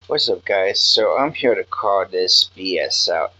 What's up, guys? So I'm here to call this BS out.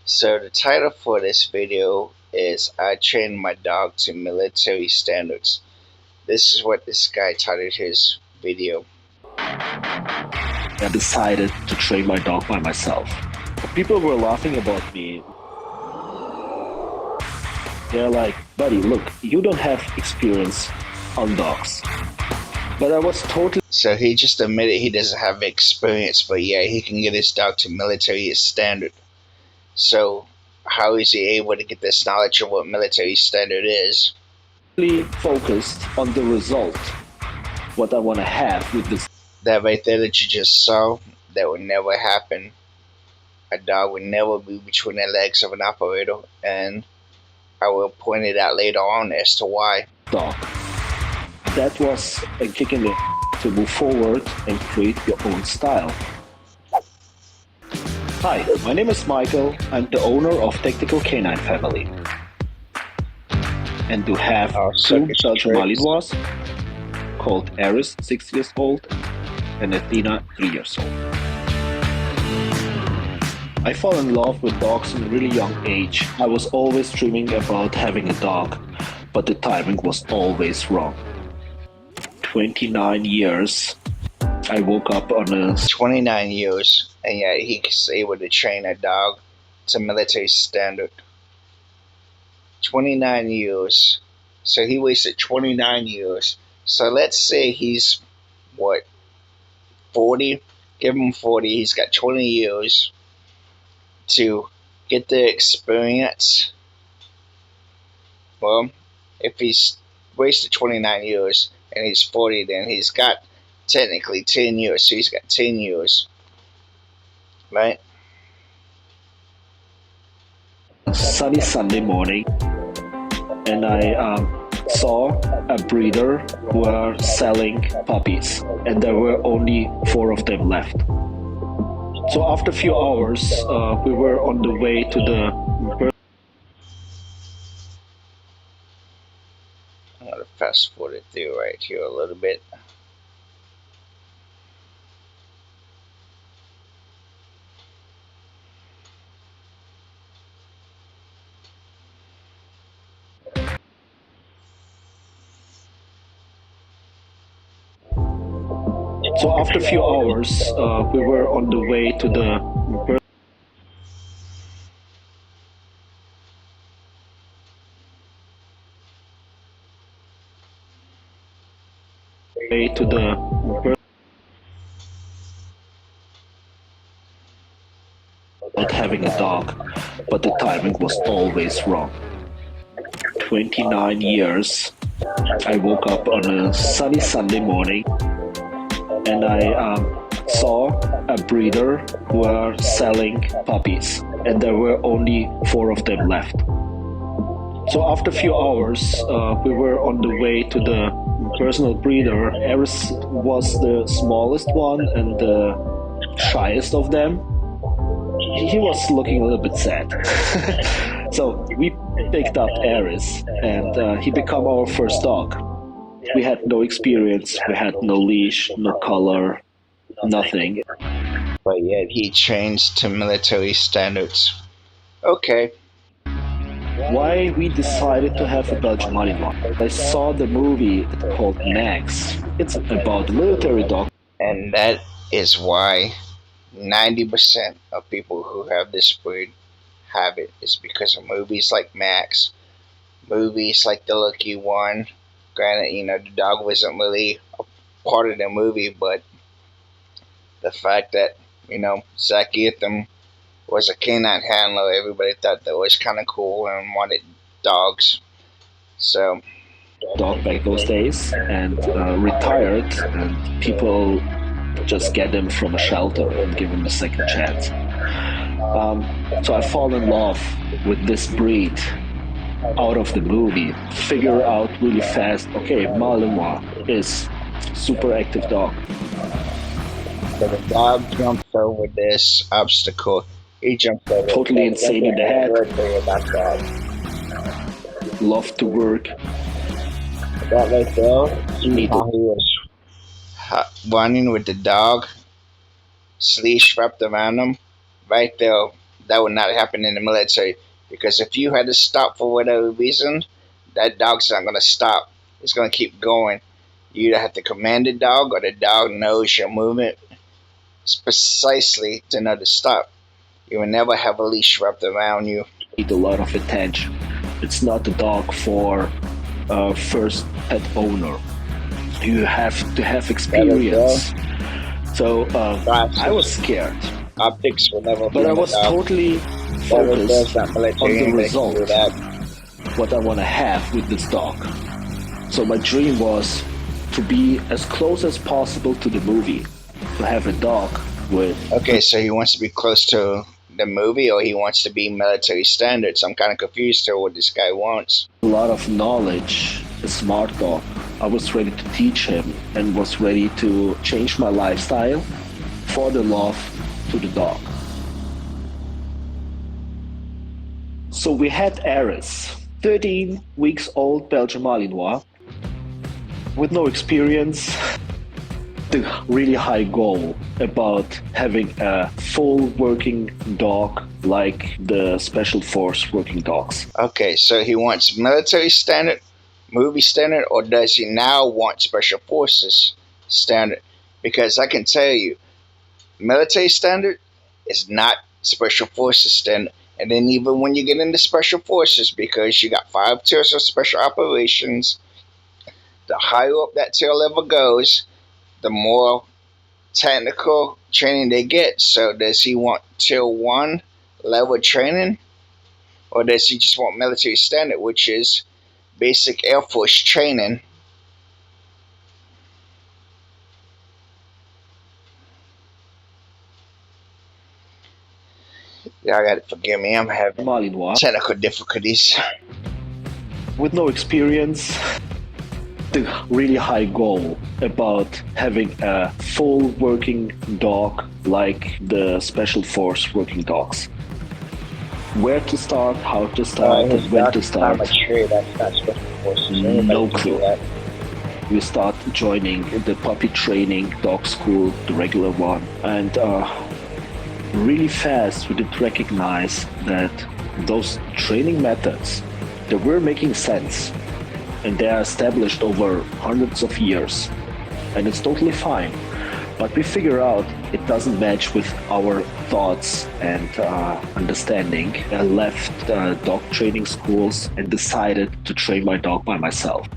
So the title for this video is I trained my dog to military standards. This is what this guy titled his video. I decided to train my dog by myself. People were laughing about me. They're like, buddy, look, you don't have experience on dogs. But I was totally So he just admitted he doesn't have experience, but yeah, he can get his dog to military standard. So how is he able to get this knowledge of what military standard is? focused on the result, what I want to have with this. That right there that you just saw, that would never happen. A dog would never be between the legs of an operator, and I will point it out later on as to why. Dog. That was a kick in the to move forward and create your own style. Hi, my name is Michael. I'm the owner of Tactical Canine Family. And to have two Belgian Malinois called Eris, 6 years old, and Athena, 3 years old. I fell in love with dogs in a really young age. I was always dreaming about having a dog, but the timing was always wrong. 29 years, I woke up on a 29 years, and yet he's able to train a dog to military standard. 29 years. So he wasted 29 years. So let's say he's, what, 40? Give him 40. He's got 20 years to get the experience. Well, if he's wasted 29 years and he's 40, then he's got technically 10 years. So he's got 10 years, right? sunny Sunday morning, and I saw a breeder who were selling puppies, and there were only 4 of them left. So after a few hours, we were on the way to the I'm going to fast forward it through right here a little bit. So after a few hours, we were on the way to the not having a dog, but the timing was always wrong. 29 years, I woke up on a sunny Sunday morning, and I saw a breeder who were selling puppies, and there were only 4 of them left. So after a few hours, we were on the way to the personal breeder. Eris was the smallest one and the shyest of them. He was looking a little bit sad. So we picked up Eris, and he became our first dog. We had no experience, we had no leash, no collar, nothing. But yet he trains to military standards. Okay. Why we decided to have a Belgian Malinois? I saw the movie called Max. It's about a military dog. And that is why 90% of people who have this breed have it. It's because of movies like Max, movies like The Lucky One. Granted, the dog wasn't really a part of the movie, but the fact that, Zac Efron was a canine handler, everybody thought that was kind of cool and wanted dogs. So, dog back those days, and retired, and people just get them from a shelter and give them a second chance. So I fall in love with this breed out of the movie, figure out really fast, okay, Malinois is super active dog. So the dog jumps over this obstacle. He jumps over. Totally insane in the head. About that. Love to work. That right there, how he was running with the dog. leash wrapped around them, right there, that would not happen in the military. Because if you had to stop for whatever reason, that dog's not going to stop. It's going to keep going. You either have to command the dog, or the dog knows your movement precisely to know to stop. You will never have a leash wrapped around you. Need a lot of attention. It's not a dog for a first pet owner. You have to have experience. So I was scared, Optics will never be but I in the was dog. totally Whatever does focused that on military the ain't gonna result, do that. what I want to have with this dog. So my dream was to be as close as possible to the movie, to have a dog with Okay, so he wants to be close to the movie, or he wants to be military standards. I'm kind of confused to what this guy wants. a lot of knowledge, a smart dog. I was ready to teach him and was ready to change my lifestyle for the love to the dog. So we had Eris, 13 weeks old Belgian Malinois, with no experience, the really high goal about having a full working dog like the Special Force working dogs. Okay, so he wants military standard, movie standard, or does he now want special forces standard? Because I can tell you, military standard is not special forces standard. And then even when you get into special forces, because you got 5 tiers of special operations, the higher up that tier level goes, the more technical training they get. So does he want tier 1 level training, or does he just want military standard, which is basic Air Force training? Y'all gotta forgive me, I'm having Malinois, technical difficulties. with no experience, the really high goal about having a full working dog like the Special Force working dogs. Where to start, how to start, and when to start. Mature, that's not special forces. No clue. We start joining the puppy training dog school, the regular one, and really fast we did recognize that those training methods, they were making sense, and they are established over hundreds of years, and it's totally fine. But we figure out it doesn't match with our thoughts and understanding. I left dog training schools and decided to train my dog by myself.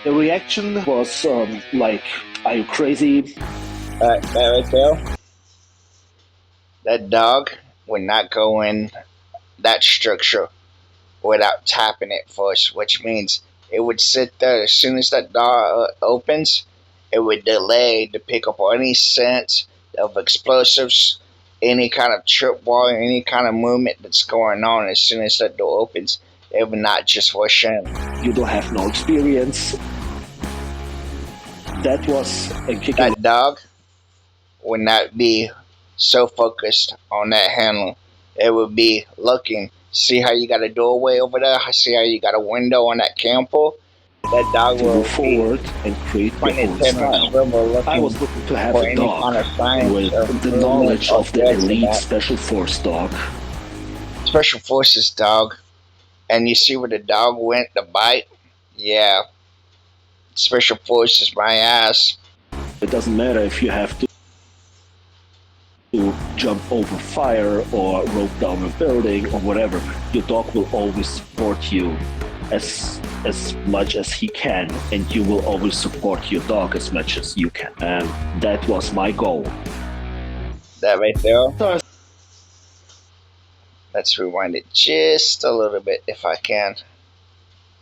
The reaction was like, are you crazy? That right there, that dog would not go in that structure without tapping it first, which means it would sit there. As soon as that door opens, it would delay to pick up on any sense of explosives, any kind of trip wall, any kind of movement that's going on. As soon as that door opens, it would not just rush in. You don't have no experience. That was a kick. That dog would not be so focused on that handle. It would be looking. See how you got a doorway over there? See how you got a window on that camper? That dog to will move forward and create your own style. I was looking to have a dog with the knowledge of the elite Special Force dog. Special Forces dog. And you see where the dog went to bite? Yeah. Special Forces, my ass. It doesn't matter if you have to jump over fire or rope down a building or whatever. Your dog will always support you as much as he can, and you will always support your dog as much as you can. And that was my goal. That right there. Let's rewind it just a little bit if I can.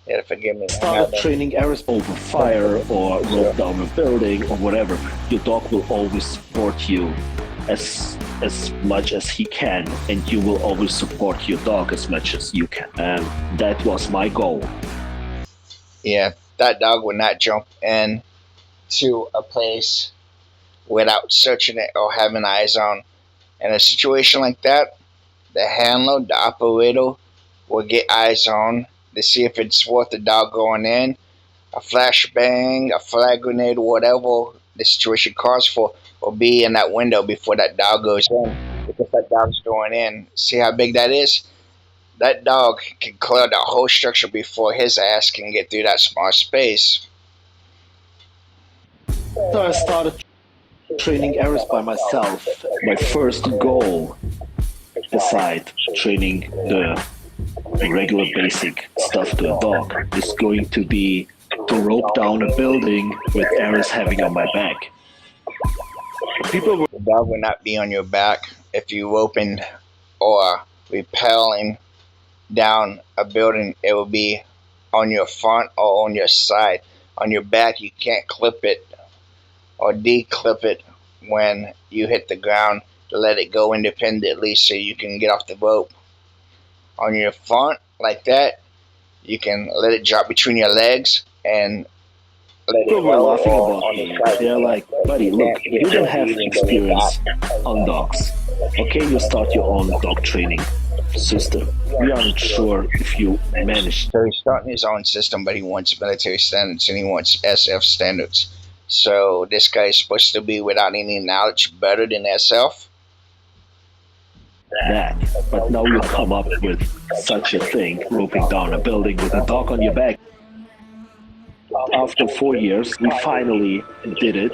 Yeah, forgive me. Start training Eris over fire or rope down a building or whatever. Your dog will always support you as much as he can, and you will always support your dog as much as you can. And that was my goal. Yeah, that dog would not jump in to a place without searching it or having eyes on. In a situation like that, the handler, the operator, will get eyes on to see if it's worth the dog going in. A flashbang, a flag grenade, whatever the situation calls for, or be in that window before that dog goes in. Because that dog's going in. See how big that is? That dog can clear the whole structure before his ass can get through that small space. So I started training Eris by myself. My first goal, beside training the regular basic stuff to a dog, is going to be to rope down a building with Eris having on my back. People were The dog will not be on your back if you open or repelling down a building. It will be on your front or on your side. On your back, you can't clip it or declip it when you hit the ground to let it go independently so you can get off the rope. On your front, like that, you can let it drop between your legs and let it people were go, laughing or about on the me. side you They're can't. like, buddy, You look, can't you get don't your have feet into the experience on dogs. Okay, you start your own dog training system. We aren't sure if you managed. So he's starting his own system, but he wants military standards and he wants SF standards. So this guy is supposed to be, without any knowledge, better than SF. That. But now you come up with such a thing, roping down a building with a dog on your back. After 4 years, we finally did it.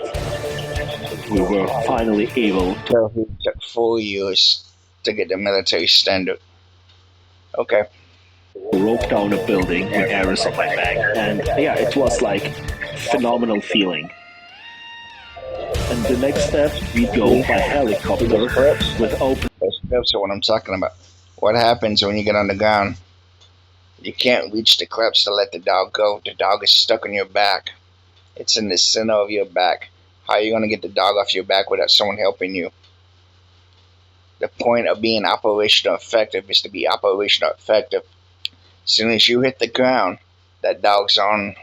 We were finally able to So he took 4 years to get the military standard. Okay. rope down a building with arrows on my back. And yeah, it was like phenomenal feeling. And the next step, we go by helicopter with open. Those clips are what I'm talking about. What happens when you get on the ground? You can't reach the clips to let the dog go. The dog is stuck on your back. It's in the center of your back. How are you going to get the dog off your back without someone helping you? The point of being operational effective is to be operational effective. As soon as you hit the ground, that dog's on.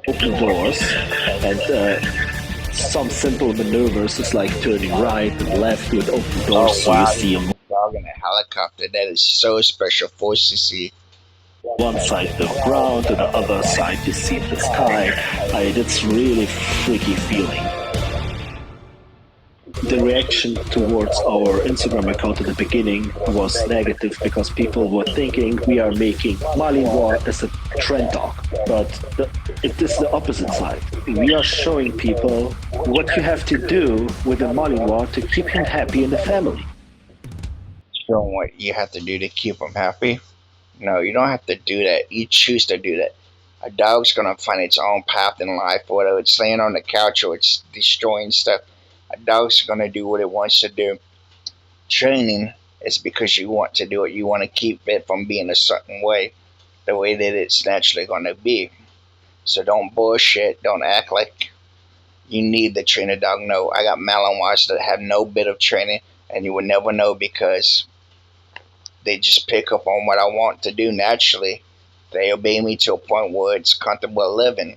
Open doors and some simple maneuvers is like turning right and left with open doors, Oh so you wow, see a dog in a helicopter. That is so special force to see. one side the ground, to the other side you see the sky. It's really freaky feeling. The reaction towards our Instagram account at the beginning was negative because people were thinking we are making Malinois as a trend dog, but it is the opposite side. We are showing people what you have to do with a Malinois to keep him happy in the family. Show them what you have to do to keep them happy. No, you don't have to do that. You choose to do that. A dog's gonna find its own path in life, whether it's laying on the couch or it's destroying stuff. A dog's gonna do what it wants to do. Training is because you want to do it. You want to keep it from being a certain way, the way that it's naturally gonna be. So don't bullshit. Don't act like you need the trainer dog. No, I got Malinois that have no bit of training, and you would never know because they just pick up on what I want to do naturally. They obey me to a point where it's comfortable living.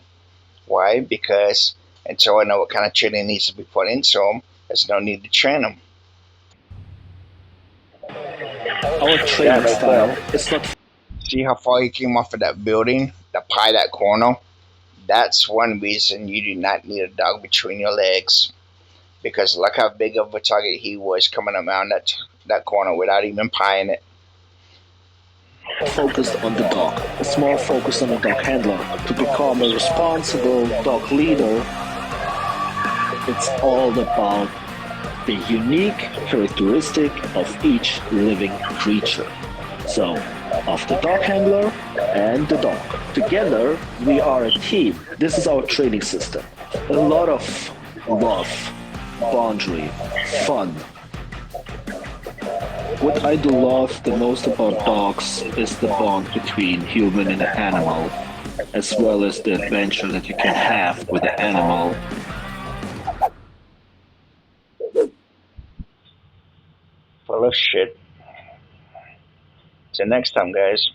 Why? Because until I know what kind of training needs to be put into them, there's no need to train them. Our Yeah, training right style there. is not. See how far he came off of that building? The pie, that corner? That's one reason you do not need a dog between your legs. Because look how big of a target he was coming around that corner without even pieing it. Focused on the dog. It's more focused on the dog handler. To become a responsible dog leader, it's all about the unique characteristic of each living creature. So, of the dog handler and the dog. Together, we are a team. This is our training system. A lot of love, boundary, fun. What I do love the most about dogs is the bond between human and animal, as well as the adventure that you can have with the animal. Full of shit. Till next time, guys.